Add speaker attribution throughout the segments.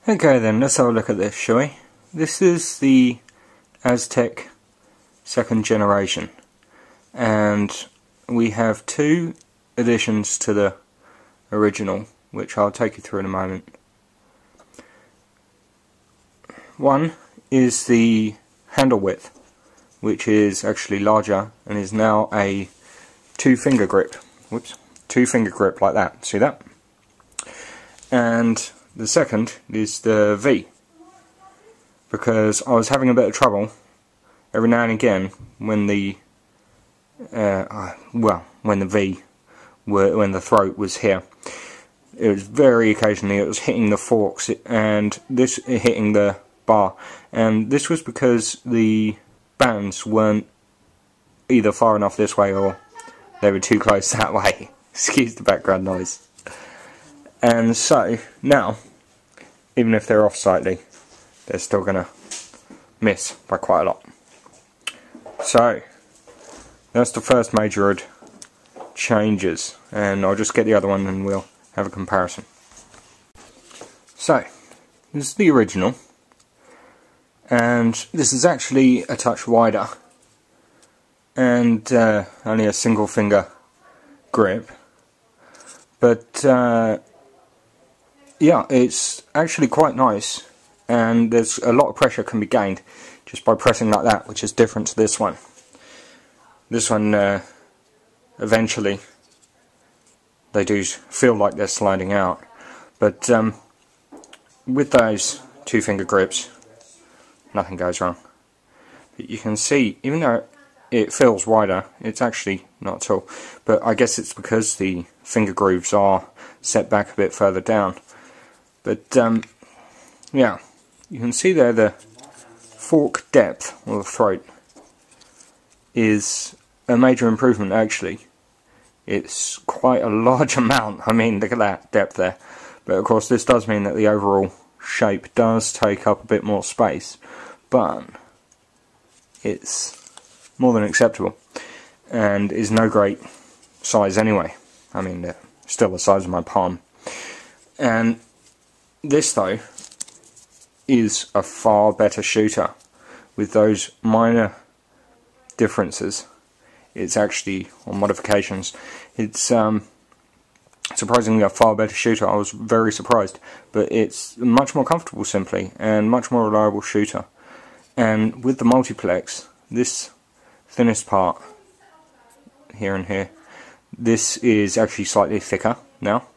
Speaker 1: Okay then, let's have a look at this, shall we? This is the Aztec 2nd generation, and we have two additions to the original, which I'll take you through in a moment. One is the handle width, which is actually larger and is now a 2-finger grip. Whoops, 2-finger grip like that, see that? And the second is the V, because I was having a bit of trouble every now and again when the when the throat was here. It was very occasionally it was hitting the forks and this hitting the bar, and this was because the bands weren't either far enough this way or they were too close that way. Excuse the background noise. And so now, even if they're off slightly, they're still gonna miss by quite a lot. So that's the first major changes, and I'll just get the other one and we'll have a comparison. So this is the original, and this is actually a touch wider and only a single finger grip, but yeah, it's actually quite nice, and there's a lot of pressure can be gained just by pressing like that, which is different to this one. This one eventually they do feel like they're sliding out, but with those 2-finger grips nothing goes wrong. But you can see, even though it feels wider, it's actually not at all, but I guess it's because the finger grooves are set back a bit further down. But yeah, you can see there the fork depth, or the throat, is a major improvement actually. It's quite a large amount. I mean, look at that depth there. But of course this does mean that the overall shape does take up a bit more space, but it's more than acceptable and is no great size anyway. I mean, they're still the size of my palm. And this though is a far better shooter. With those minor differences, it's actually, or modifications, it's surprisingly a far better shooter. I was very surprised, but it's much more comfortable simply, and much more reliable shooter. And with the multiplex, this thinnest part here and here, this is actually slightly thicker now,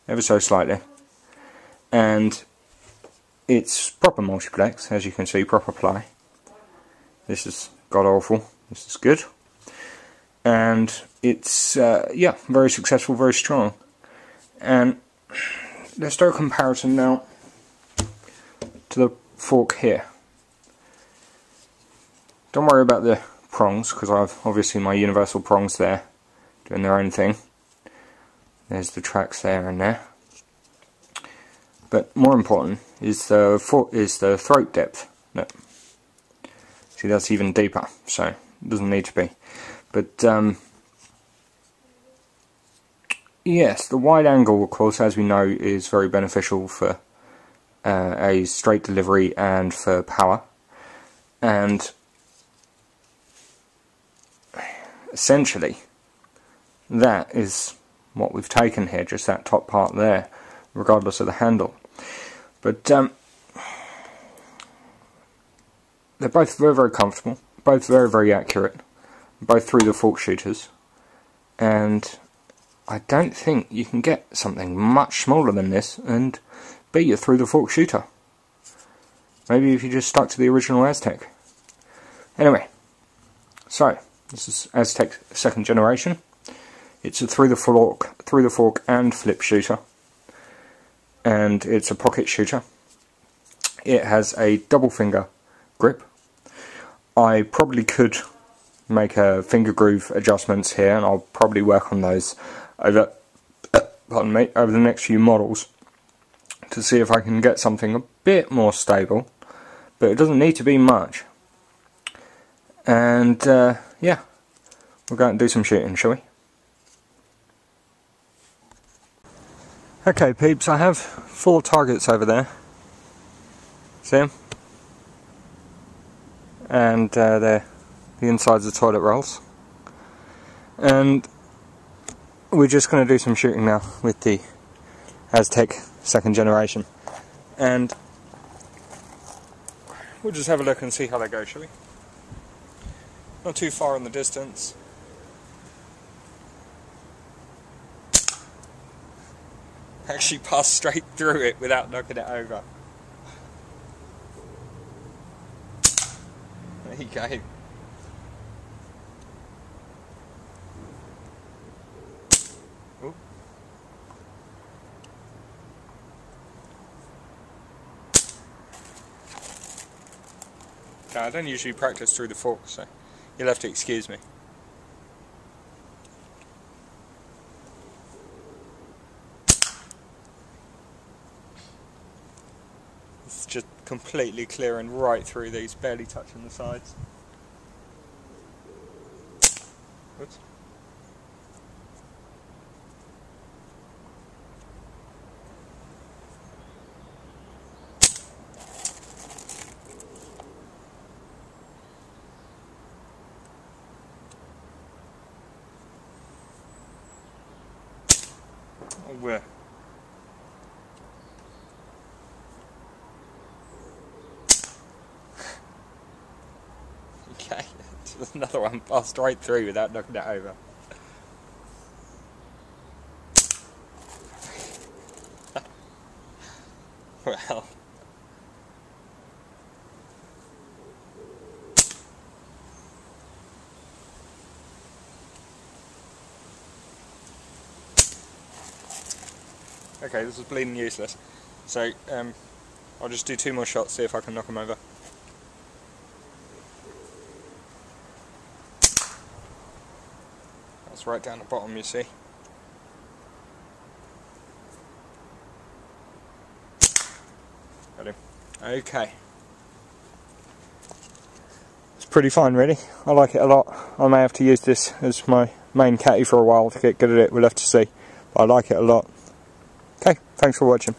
Speaker 1: ever so slightly, and it's proper multiplex, as you can see, proper ply. This is god awful, this is good, and it's yeah, very successful, very strong. And let's do a comparison now to the fork here. Don't worry about the prongs, because I've obviously my universal prongs there doing their own thing. There's the tracks there and there. But more important is the throat depth. Look. See, that's even deeper, so it doesn't need to be. But yes, the wide angle, of course, as we know, is very beneficial for a straight delivery and for power. And essentially, that is what we've taken here, just that top part there, regardless of the handle. But they're both very, very comfortable, both very, very accurate, both through the fork shooters, and I don't think you can get something much smaller than this and beat you through the fork shooter. Maybe if you just stuck to the original Aztec. Anyway, so this is Aztec 2nd generation. It's a through the fork and flip shooter, and it's a pocket shooter. It has a double finger grip. I probably could make a finger groove adjustments here, and I'll probably work on those over over the next few models to see if I can get something a bit more stable, but it doesn't need to be much. And yeah, we'll go out and do some shooting, shall we? Okay peeps, I have 4 targets over there, See them? And they're the insides of toilet rolls. And we're just going to do some shooting now with the Aztec 2nd generation. And we'll just have a look and see how they go, shall we? Not too far in the distance. Actually passed straight through it without knocking it over. There you go. Ooh. Okay, I don't usually practice through the fork, so you'll have to excuse me. It's just completely clearing right through these, barely touching the sides. Oops. Oh, where? Okay, there's another one passed right through without knocking it over. Well. Okay, this is bleeding useless. So, I'll just do 2 more shots, see if I can knock them over. That's right down the bottom, you see. Got him. Okay. It's pretty fine, really. I like it a lot. I may have to use this as my main catty for a while to get good at it. We'll have to see. But I like it a lot. Okay, thanks for watching.